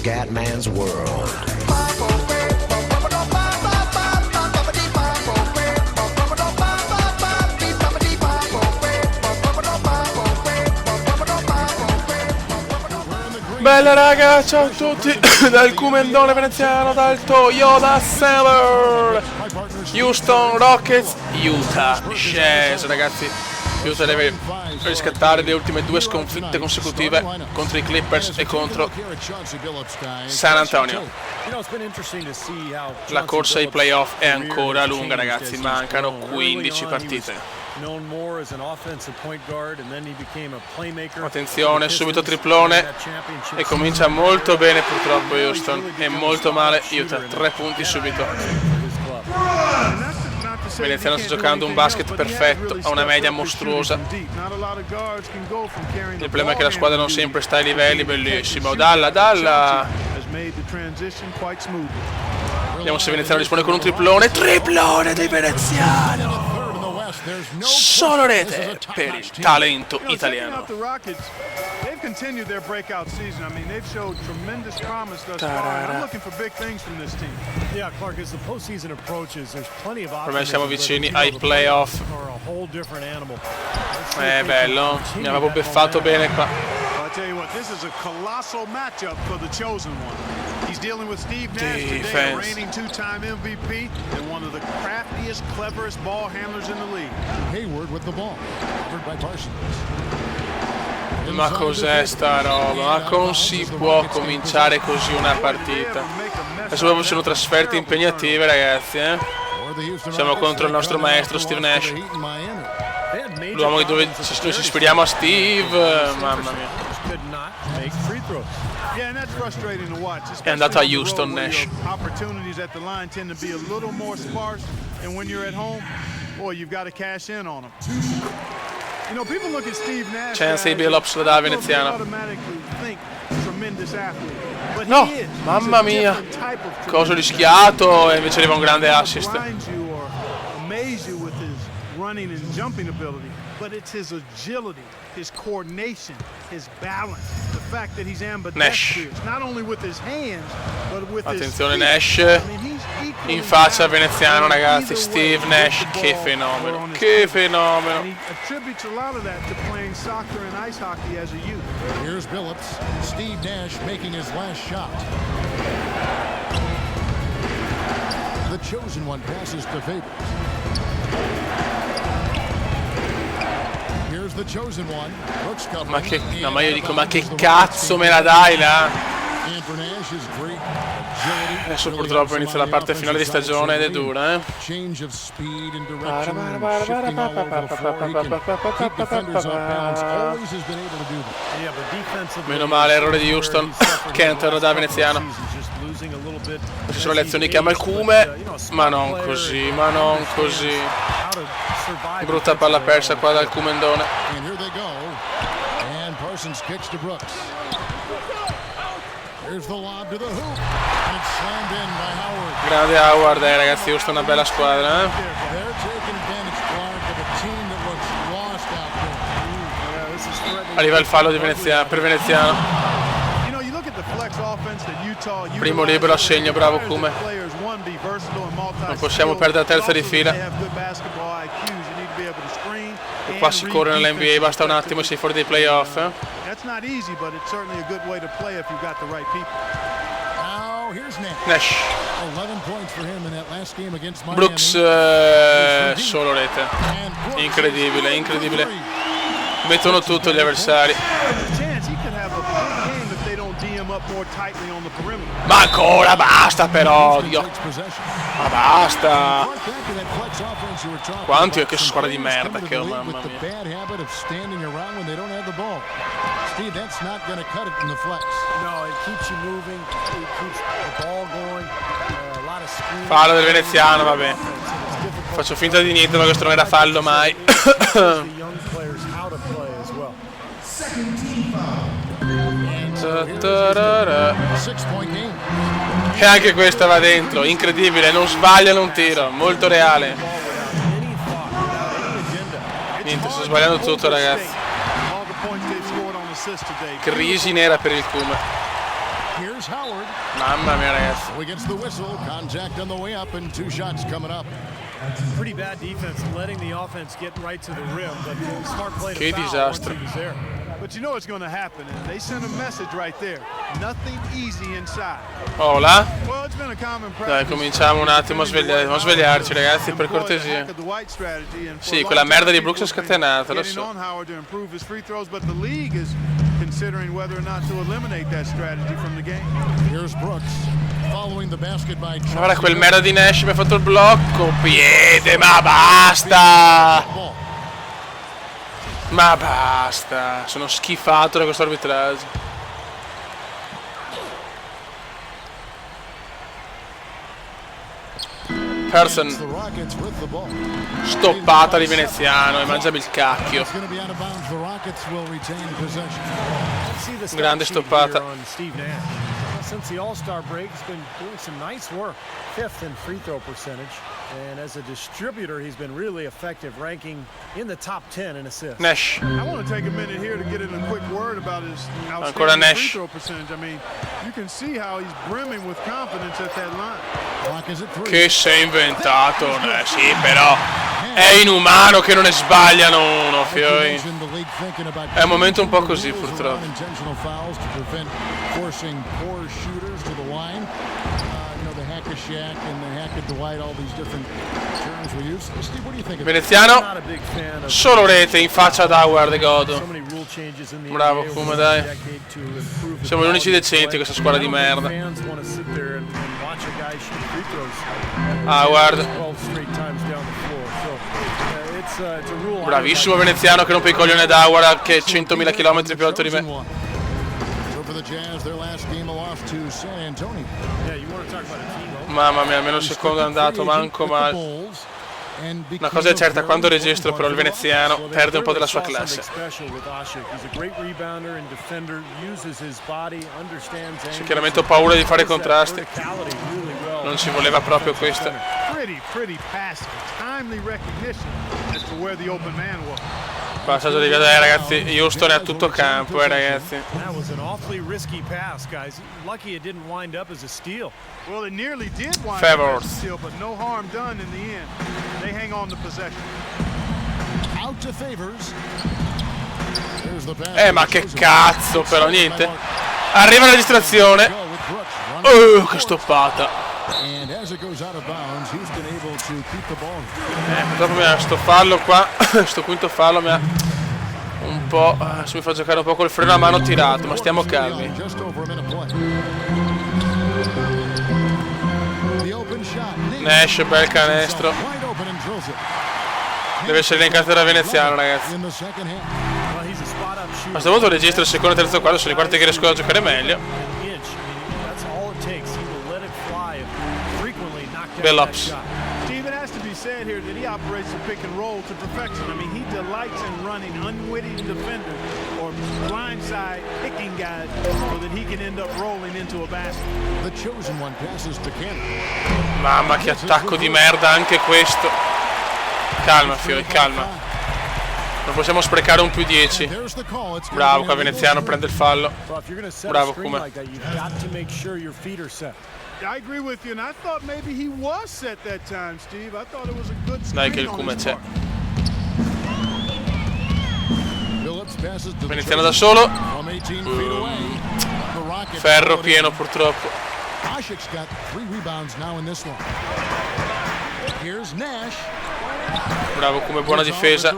Scatman's World. Bella raga, ciao a tutti dal Cumendone veneziano, dal Toyota Center, Houston Rockets, Utah Jazz. Ragazzi, Utah deve riscattare le ultime due sconfitte consecutive contro i Clippers e contro San Antonio. La corsa ai playoff è ancora lunga, ragazzi, mancano 15 partite. Attenzione, subito triplone e comincia molto bene purtroppo Houston e molto male Utah, 3 punti subito. Veneziano sta giocando un basket perfetto, ha una media mostruosa. Il problema è che la squadra non sempre sta ai livelli. Bellissimo, Dalla. Vediamo se Veneziano dispone con un triplone del Veneziano. Solo rete per il talento italiano. Per me siamo vicini ai playoff. È bello, mi avevo beffato bene qua. He's dealing with Steve Nash today, a reigning two-time MVP and one of the craftiest, cleverest ball handlers in the league. Hayward with the ball, covered by Parsons. Ma cos'è sta roba? Ma non si può cominciare così una partita. Adesso proprio sono trasferte impegnative, ragazzi, Siamo contro il nostro maestro Steve Nash. L'uomo dove noi ci ispiriamo a Steve, mamma mia. È andato a Houston Nash. Chance Billups la dà a Veneziano. No, mamma mia, cosa rischiato, e invece arriva un grande assist. Running and jumping ability, but it's his agility, his coordination, his balance, the fact that he's ambidextrous, not only with his hands, but with attenzione Nash in faccia al veneziano, ragazzi. Steve Nash, che fenomeno, che fenomeno. He attributes a lot of that to playing soccer and ice hockey as a youth. Here's Billups, Steve Nash making his last shot. The chosen one passes to Favors. Ma che, no, ma io dico, ma che cazzo me la dai là? Adesso purtroppo inizia la parte finale di stagione ed è dura, Meno male, errore di Houston. Cantor da veneziano. Queste sono le azioni che ama il Cume. Ma non così, ma non così. Brutta palla persa qua dal Cumendone. Grande Howard, ragazzi, Houston è una bella squadra, Arriva il fallo di Veneziano, per Veneziano. Primo libero a segno, bravo Cume. Non possiamo perdere la terza di fila. E qua si corre nell'NBA, basta un attimo e sei fuori dai playoff. Nash. Brooks, solo rete. Incredibile, incredibile. Mettono tutto gli avversari. Ma ancora, basta però, Dio. Ma basta. Quanti è che squadra di merda che ho, mamma mia. Fallo del veneziano, vabbè. Faccio finta di niente, ma questo non era fallo mai. E anche questa va dentro, incredibile, non sbagliano un tiro, molto reale. Niente, sto sbagliando tutto, ragazzi. Crisi nera per il Cume. Here's Howard. Mamma mia, ragazzi. So he gets the whistle. Contact on the way up and 2 shots coming up. Pretty bad defense, letting the offense get right to the rim, but smart play Che to foul disastro. once he was there. But you know what's going to happen, and they sent a message right there. Nothing easy inside. Hola. Well, it's been a common Dai, practice. cominciamo un attimo a svegliarci, ragazzi, per cortesia. Sì, quella merda di Brooks è scatenata, lo so. Here's Brooks. Following the basket by Guarda quel merda di Nash mi ha fatto il blocco. Piede, ma basta! Ma basta! Sono schifato da questo arbitraggio. Person. The Rockets with the ball. Stoppata di veneziano e mangiami il cacchio. It's going to be out of bounds. The Rockets will retain possession. Let's see the stat Grande sheet stoppata. here on Steve Nash. Since the All-Star break, he's been doing some nice work. 5th in free throw percentage. And as a distributor, he's been really effective, ranking in the top 10 in assists. Nash. I want to take a minute here to get in a quick word about his Ancora outstanding Nash. free throw percentage. I mean, you can see how he's brimming with confidence at that line. Clock is at 3. Che sei inventato, Nash. Sì, però è inumano che non ne sbagliano uno, fioi. È un momento un po' così, purtroppo. Intentional fouls to prevent forcing poor shooters to the line. You know, the hack a Shaq and the hack a Dwight, all these different terms we use. Steve, what do you think of Veneziano. Not a big fan of Solo rete in faccia ad Howard, so godo. many rule changes in the Bravo, NBA come over dai. the decade to improve the Siamo gli unici quality of decenti, play. questa squadra di I don't think merda. Fans want to sit there and watch a guy shoot free throws. Howard. 12 straight times down the floor. So it's a rule. Bravissimo veneziano che rompe i coglioni ad Howard, che è 100.000 km più alto di me. So for the Jazz, their last game a loss to San Antonio. Yeah, you want to talk about a team. Mamma mia, almeno il secondo è andato, manco male. Una cosa è certa, quando registro però il veneziano perde un po' della sua classe. Chiaramente ho paura di fare contrasti. Non ci voleva proprio questo. Passaggio di via, ragazzi. Houston è a tutto campo, ragazzi. That was an awfully risky pass, guys. Lucky it didn't wind up as a steal. Well, it nearly did wind Favors. up as a steal, but no harm done in the end. They hang on to possession. Out to Favors. There's the pass. Ma che cazzo, però niente. Arriva la distrazione. Che stoppata. And as it goes out of bounds, Houston able to keep the ball. Purtroppo mi ha sto fallo qua. Sto quinto fallo mi ha un po'. Mi fa giocare un po' col freno a mano tirato, ma stiamo calmi. Just over a minute play. The open shot. Nash, bel canestro. Wide open and drills it. Deve essere l'incazzo da veneziano, ragazzi. In the second half. Well, he's a spot-up A shooter. questo punto registro il secondo e terzo quadro, sono i quarti che riesco a giocare meglio. An inch. That's all it takes. He will let it fly and frequently knock down that Billups. shot. Steve, it has to be said here that he operates the pick and roll to perfection. I mean, he delights in running unwitting defenders or blindside picking guys so that he can end up rolling into a basket. The chosen one passes to Cannon. Mamma che attacco di merda anche questo. Calma, fiori, calma. Non possiamo sprecare un più 10. There's the call. It's Bravo qua veneziano, prende il fallo. Well, if you're going to set Bravo, a screen Kuma. like that, you've got to make sure your feet are set. I agree with you, and I thought maybe he was set that time, Steve. I thought it was a good Dai che screen il on Kuma his c'è. part. Phillips passes to the Veneziano da solo. from 18 feet away. The Rockets Ferro pieno purtroppo. Ashik's got 3 rebounds now in this one. Here's Nash. Bravo come buona difesa.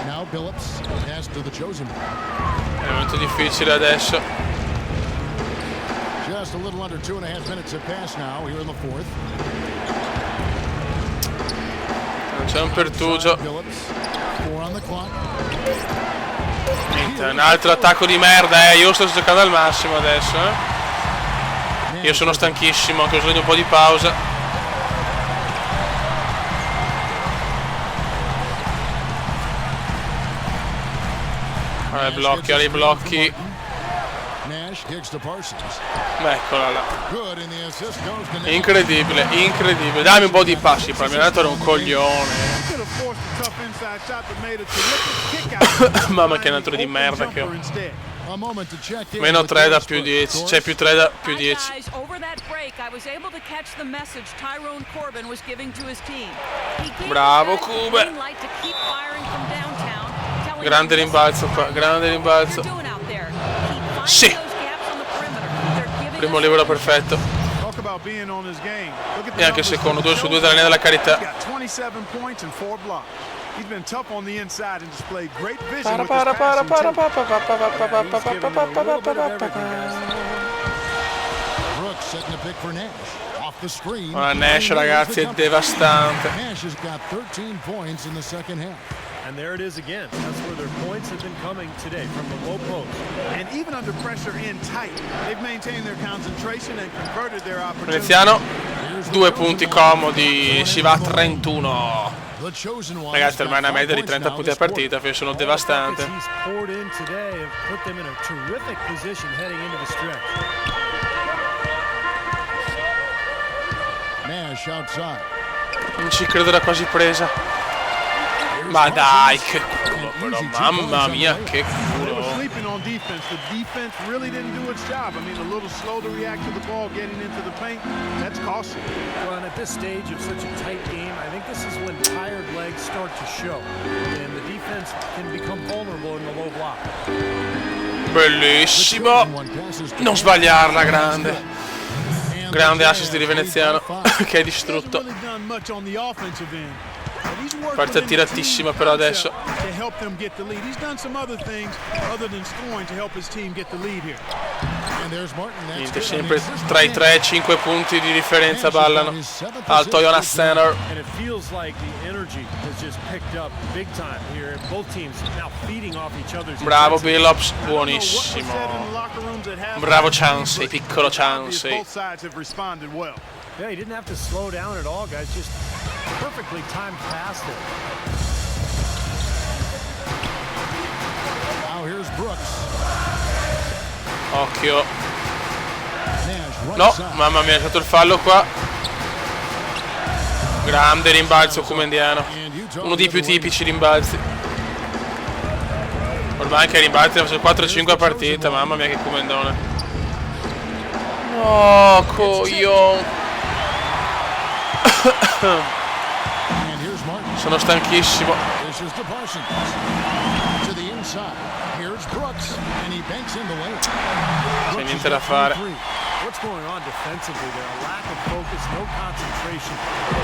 Now Billups pass to the chosen. È un momento difficile adesso. Just a little under 2.5 minutes have passed now here in the fourth. Non c'è un pertugio. Billups, 4 on the clock. Niente, un altro attacco di merda, Io sto giocando al massimo adesso, Io sono stanchissimo, anche ho bisogno di un po' di pausa. Blocchi, ai blocchi. Nash kicks to Parsons. Eccola là. Good, and the assist goes to Nash. Incredibile, incredibile. Dammi un po' di passi, però il mio allenatore è un coglione. forced a tough inside shot that made a terrific kick out. Mamma che natura di merda che ho. A moment to check in Meno with 3 da Doris più Burke. 10, cioè più 3 da più Hi 10. guys, over that break, I was able to catch the message Tyrone Corbin was giving to his team. He gave Bravo, the guys the Cube. green light to keep firing from downtown, telling Grande them, rimbalzo qua, grande "What rimbalzo. you're doing out there. Keep finding Sì. those gaps on the perimeter. They're giving Primo us libero perfetto. Talk about being on his game. Look at the E anche il numbers secondo, for 2 su 2 Chosen. dalla linea della carità. He's got 27 points and 4 blocks. He's been tough on the inside and displayed great vision Para with his para para passing para too. para para para He's giving them a little bit of everything, guys. Brooks setting the pick for Nash. Off the screen. Ma Nash, ragazzi, è devastante. Nash has got 13 points in the second half. And there it is again. That's where their points have been coming today, from the low post. And even under pressure in tight, they've maintained their concentration and converted their opportunities. Veneziano, 2 punti comodi, si va a 31. The Chosen Ones Ragazzi, ormai got una media 5 di 30 points punti a now this partita, sono All the devastante. buckets he's poured in today have put them in a terrific position heading into the stretch. quarter. Nash outside. Non ci credo, era quasi presa. Ma dai, che culo però, mamma mia, che They were culo. sleeping on defense. The defense really didn't do its job. I mean, a little slow to react to the ball getting into the paint. That's costly. Well, and at this stage of such a tight game, I think this is when tired legs start to show. And the defense can become vulnerable in the low block. Bellissimo. Non sbagliarla, grande. Grande assist di Veneziano che è distrutto. He hasn't really done much on the offensive end. But he's worked Partita within the tiratissima team però adesso. to help them get the lead. He's done some other things other than scoring to help his team get the lead here. And there's Martin. That's Niente, good. sempre tra i 3 e 5 punti di differenza ballano al Toyota Center. And it feels like the energy has just picked up big time here. Both teams now feeding off each other's Bravo intensity. Billups, I don't know what was said in the buonissimo. locker rooms at halftime, Bravo Chansey, piccolo but obvious Chansey. both sides have responded well. Yeah, he didn't have to slow down at all, guys. Just perfectly timed pass there. Now here's Brooks. Occhio. Nash right No, side. mamma mia, è stato il fallo qua. Grande rimbalzo Kumendiano. And Utah Uno dei più the other way. tipici rimbalzi. Ormai anche i rimbalzi ne sono 4-5 a partita, mamma mia che Kumendone. No, coglione. And here's Martin. Sono stanchissimo. This is to Parsons. To the inside. Here's Brooks. And he banks in the lane. C'è Brooks niente has da got fare. 23. What's going on defensively there? A lack of focus, no concentration.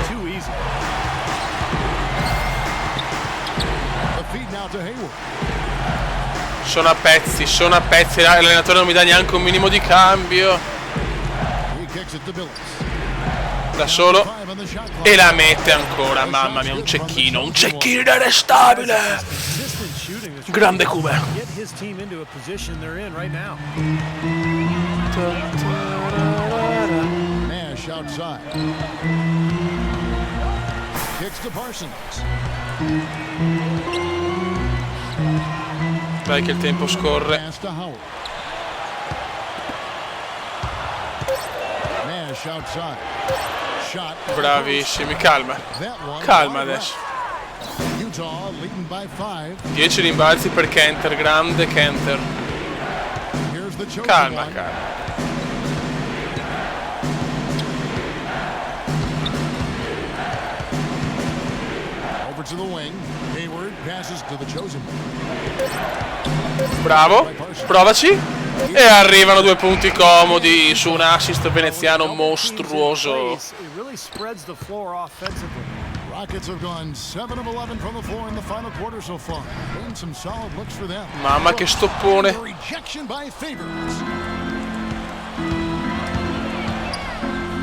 Too easy. The feed now to Hayward. Sono a pezzi. L'allenatore non mi dà neanche un minimo di cambio. He kicks it to Billups. Da solo. 5 on the shot clock. E la mette ancora, mamma mia, un cecchino inestabile. Consistent shooting that's Grande Kume. get his team into a position they're in right now. Nash outside. Kicks to Parsons. Dai che il tempo scorre. Pass to Howard. Nash outside. Shot. Bravissimi, calma. That one Calma wide adesso. left. Utah leading by 5. 10 rimbalzi per Kenter, grande Kenter. Here's the chosen Calma, one. calma. Over to the wing. Hayward passes to the chosen one. Bravo, provaci. E arrivano 2 punti comodi su un assist veneziano mostruoso. It really spreads the floor offensively. Rockets have gone 7 of 11 from the floor in the final quarter so far. Been some solid looks for them. Mamma che stoppone. The rejection by Favors.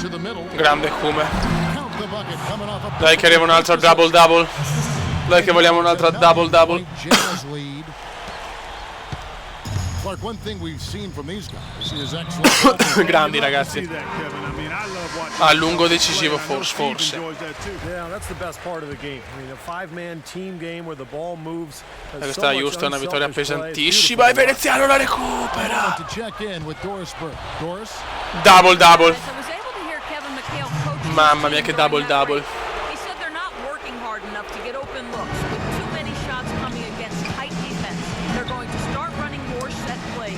To the middle. Grande Kume. Count the bucket coming off a Dai che arriva un'altra double double. Dai che vogliamo un'altra double double. Jazz lead. Clark, one thing we've seen from these guys is excellent. Grandi See ragazzi. that, Kevin. I mean, I love watching A lungo decisivo play. I know Steve forse. enjoys that too. Yeah, that's the best part of the game. I mean, a five-man team game where the ball moves. Questa Houston è una vittoria pesantissima e Veneziano la recupera. To check in with Doris Burke. Doris. Double double. I was able to hear Kevin McHale coach. Mamma mia che double double. He said they're not working hard enough to get open looks. With too many shots coming against tight defense, they're going to start running more set plays.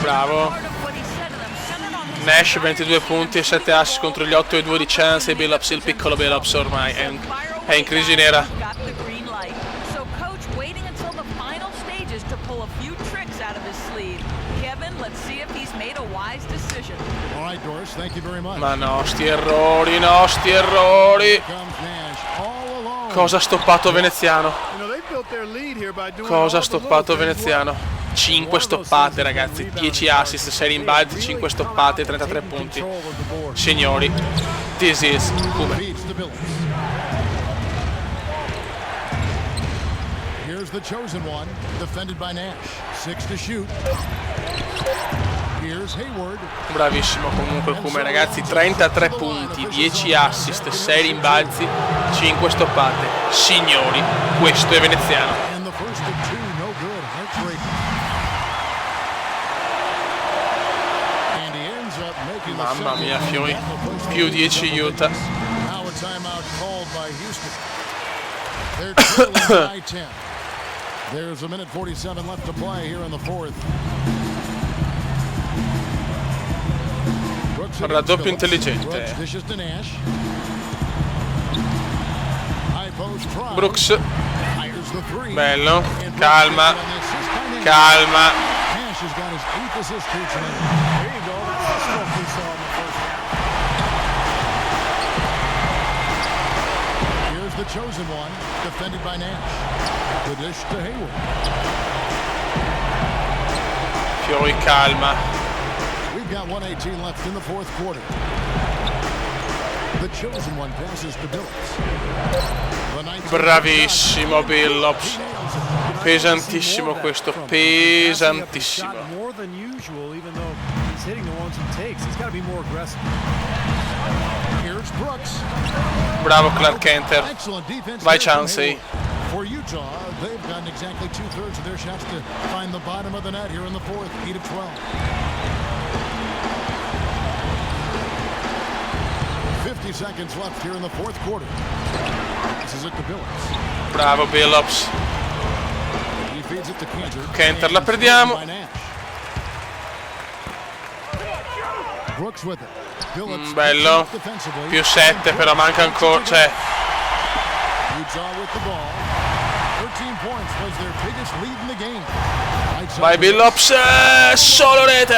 Bravo. Part of what he said to them, centered on his Nash 22 punti e 7 assist contro gli 8 e 2 di Chance e Billups, il piccolo Billups ormai è in crisi nera. got the green light. So coach waiting until the final stages to pull a few tricks out of his sleeve. Kevin, let's see if he's made a wise decision. All right, Doris, thank you very much. Ma no, sti errori, no, sti errori. Comes Nash all alone. Cosa ha stoppato Veneziano? You know, they built their lead here by doing Cosa ha all the stoppato little things well. Veneziano? 5 stoppate ragazzi, 10 assist, 6 rimbalzi, 5 stoppate, 33 punti. Signori, this is Kume. Beats the Billups. Here's the chosen one, defended by Nash. 6 to shoot. Here's Hayward. Bravissimo comunque Kume ragazzi, 33 punti, 10 assist, 6 rimbalzi, 5 stoppate. Signori, questo è veneziano. And the first of 2, no good. Heartbreaking. And he ends up making the Mamma mia, second Fiori. and the first Più one. 10 Utah. Now a timeout called by Houston. They're trailing by 10. There's a minute 47 left to play here in the fourth. Brooks Raddoppio against Phillips. intelligente. Brooks dishes to Nash. High post try. Brooks, Fires the three. bello, And Brooks calma, gets on the assist by Nash. calma. Nash has got his 8th assist here tonight. There you go. That's the stuff we saw in the first half. Here's the chosen one, defended by Nash. The dish to Hayward. Fiori, calma. We've got 1:18 left in the fourth quarter. The chosen one passes to Billups. The 19th Bravissimo Billups. He nails it. Pesantissimo questo, pesantissimo. Shot more than usual, even though he's hitting the ones he takes. He's got to be more aggressive. Here's Brooks. Bravo Clark Kenter. Excellent defense. Vai there from Chansey. Hayward. For Utah, they've gotten exactly 2/3 of their shots to find the bottom of the net here in the fourth, 8 of 12. 50 seconds left here in the fourth quarter. This is it to Billups. Bravo Billups. He feeds it to Kenter. Kenter, la And perdiamo. by Nash. Brooks with it. Billups Bello. defensively. Più 7 però manca ancora, cioè Utah with the ball. 13 points was their biggest lead in the game. Right vai side. Billups, solo rete.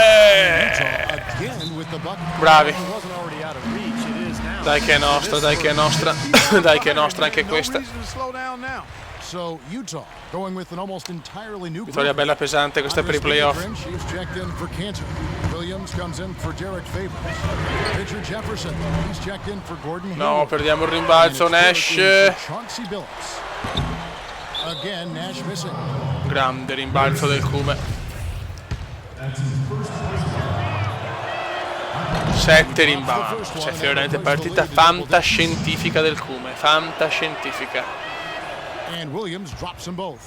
Again with the bucket. Bravi. It wasn't already out of reach. It is now. Dai che è nostra, dai che è nostra. Dai che è nostra anche No questa. reason to slow down now. So Utah going with an almost entirely new Vittoria group. bella pesante, questa è per i playoff. She's checked in for Cantor. Williams comes in for Derek Favors. Pitcher Jefferson. He's checked in for Gordon Hill. No, perdiamo il rimbalzo, Nash. Chauncey Billups. Again, Nash missing. Grande rimbalzo del Kume. 7 rimbalzi. Cioè veramente partita fantascientifica del Kume. Fantascientifica. And Williams drops them both.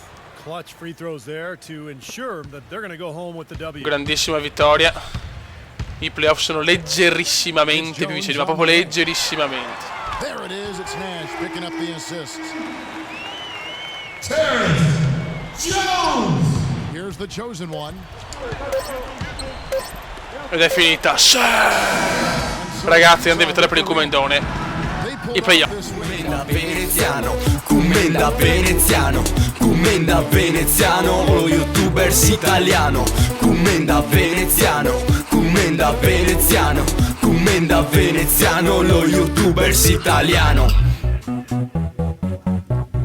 Clutch free throws there to ensure that they're going to go home with the W. Grandissima vittoria. I playoff sono leggerissimamente più vicini, ma proprio leggerissimamente. There it is. It's Nash picking up the assist. Here's the chosen one. Ed è finita. Sì! Ragazzi, grande vittoria per il Kumendone. They pull I playoff. off this win. Commenda veneziano, commenda veneziano, commenda veneziano, lo youtubers italiano, commenda veneziano, commenda veneziano, commenda veneziano, lo youtubers italiano.